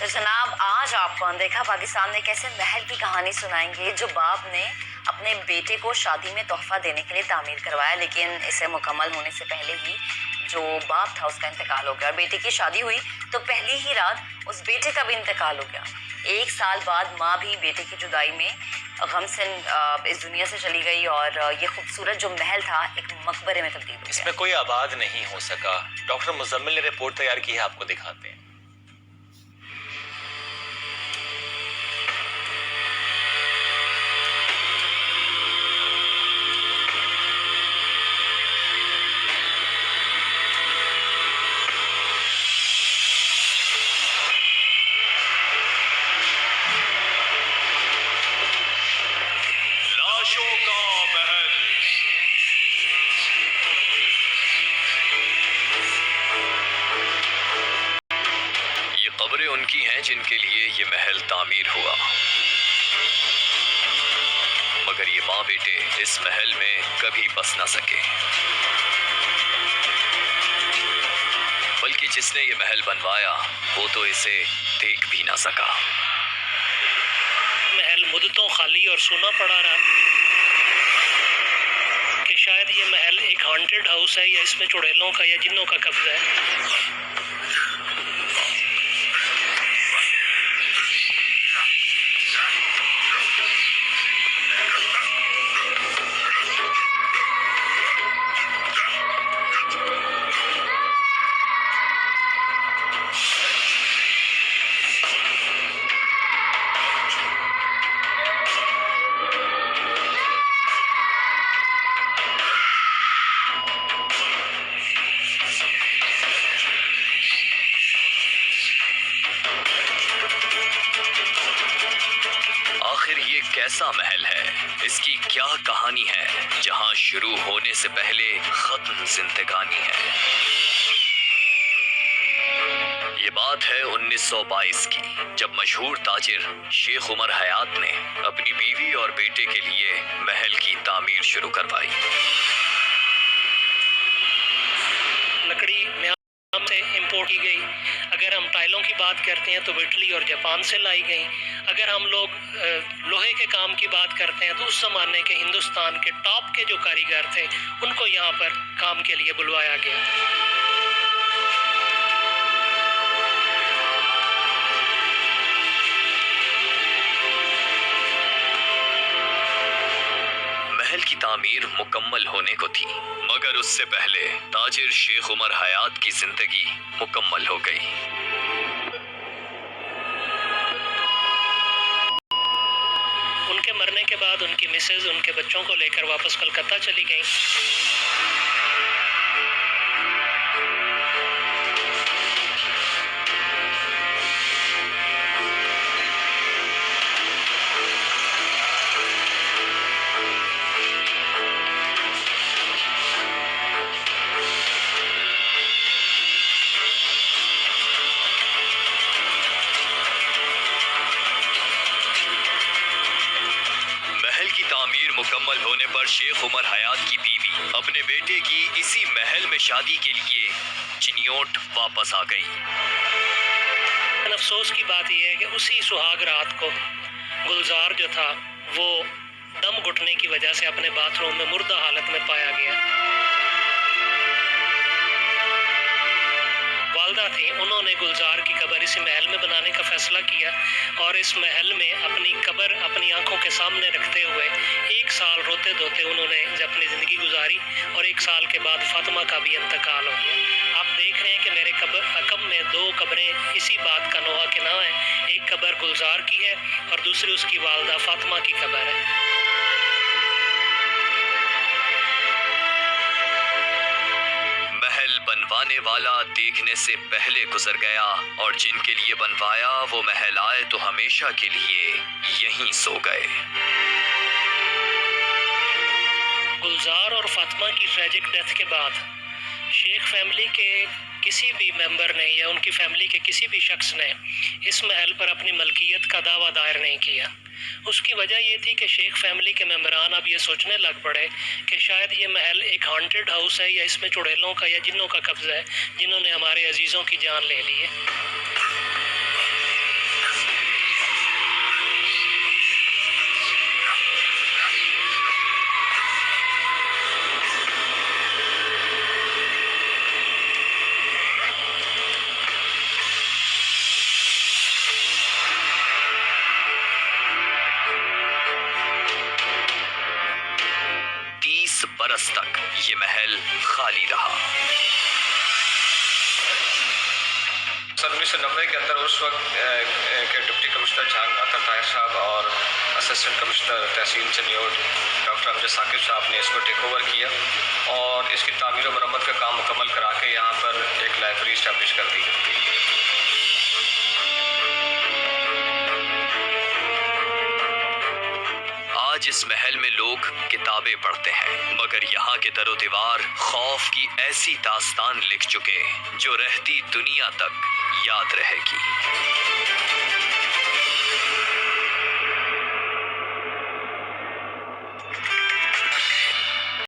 तो जनाब आज आपको अनदेखा पाकिस्तान में एक ऐसे महल की कहानी सुनाएंगे जो बाप ने अपने बेटे को शादी में तोहफा देने के लिए तामीर करवाया, लेकिन इसे मुकम्मल होने से पहले ही जो बाप था उसका इंतकाल हो गया। बेटे की शादी हुई तो पहली ही रात उस बेटे का भी इंतकाल हो गया। 1 साल बाद माँ भी बेटे की जुदाई में गम से इस दुनिया से चली गई और ये खूबसूरत जो महल था एक मकबरे में तब्दील हो गया। इसमें कोई आबाद नहीं हो सका। डॉक्टर मुजम्मिल ने रिपोर्ट तैयार की है, आपको दिखाते हैं। कब्रें उनकी हैं जिनके लिए ये महल तामीर हुआ, मगर ये माँ बेटे इस महल में कभी बस ना सके। बल्कि जिसने ये महल बनवाया वो तो इसे देख भी ना सका। महल मुद्दतों खाली और सूना पड़ा रहा कि शायद ये महल एक हॉन्टेड हाउस है या इसमें चुड़ैलों का या जिन्नों का कब्जा है। आखिर ये कैसा महल है, इसकी क्या कहानी है, जहां शुरू होने से पहले खत्म जिंदगानी है। ये बात है 1922 की, जब मशहूर ताजिर शेख उमर हयात ने अपनी बीवी और बेटे के लिए महल की तामीर शुरू करवाई। लकड़ी म्यांमार से इंपोर्ट की गई। अगर हम टाइलों की बात करते हैं तो इटली और जापान से लाई गई। अगर हम लोग लोहे के काम की बात करते हैं तो उस ज़माने के हिंदुस्तान के टॉप के जो कारीगर थे उनको यहाँ पर काम के लिए बुलवाया गया। महल की तामीर मुकम्मल होने को थी, मगर उससे पहले ताजिर शेख उमर हयात की जिंदगी मुकम्मल हो गई। उनके मरने के बाद उनकी मिसेज उनके बच्चों को लेकर वापस कलकत्ता चली गई। तामीर मुकम्मल होने पर शेख उमर हयात की बीवी अपने बेटे की इसी महल में शादी के लिए चिनियोट वापस आ गई। अफसोस की बात यह है कि उसी सुहाग रात को गुलजार जो था वो दम घुटने की वजह से अपने बाथरूम में मुर्दा हालत में पाया गया। वालदा थी, उन्होंने गुलजार की कब्र इसी महल में बनाने का फैसला किया और इस महल में अपनी कब्र अपनी आंखों के सामने रखते हुए 1 साल रोते धोते उन्होंने अपनी ज़िंदगी गुजारी और 1 साल के बाद फातिमा का भी इंतकाल हो गया। आप देख रहे हैं कि मेरे अकब में 2 कब्रें इसी बात का नोहा के ना है। एक कब्र गुलजार की है और दूसरी उसकी वालदा फातिमा की कब्र है। महल बनवाने वाला देखने से पहले गुजर गया और जिनके लिए बनवाया वो महल आए तो हमेशा के लिए यहीं सो गए। गुलजार और फातिमा की ट्रेजिक डेथ के बाद शेख फैमिली के किसी भी मेंबर ने या उनकी फैमिली के किसी भी शख्स ने इस महल पर अपनी मलकियत का दावा दायर नहीं किया। उसकी वजह ये थी कि शेख फैमिली के मेंबरान अब ये सोचने लग पड़े कि शायद ये महल एक हॉन्टेड हाउस है या इसमें चुड़ैलों का या जिन्नों का कब्जा है जिन्होंने हमारे अजीज़ों की जान ले ली है। बरस तक ये महल खाली रहा। सन 1990 के अंदर उस वक्त के डिप्टी कमिश्नर जहां अतर ताहिर साहब और असिस्टेंट कमिश्नर तहसील चनियोट डॉक्टर अमजद साकिब साहब ने इसको टेक ओवर किया और इसकी तामीर और मरम्मत का काम मुकम्मल करा के यहाँ पर एक लाइब्रेरी इस्टेब्लिश कर दी। आज इस महल में लोग किताबें पढ़ते हैं, मगर यहाँ के दरो दीवार खौफ की ऐसी दास्तान लिख चुके जो रहती दुनिया तक याद रहेगी।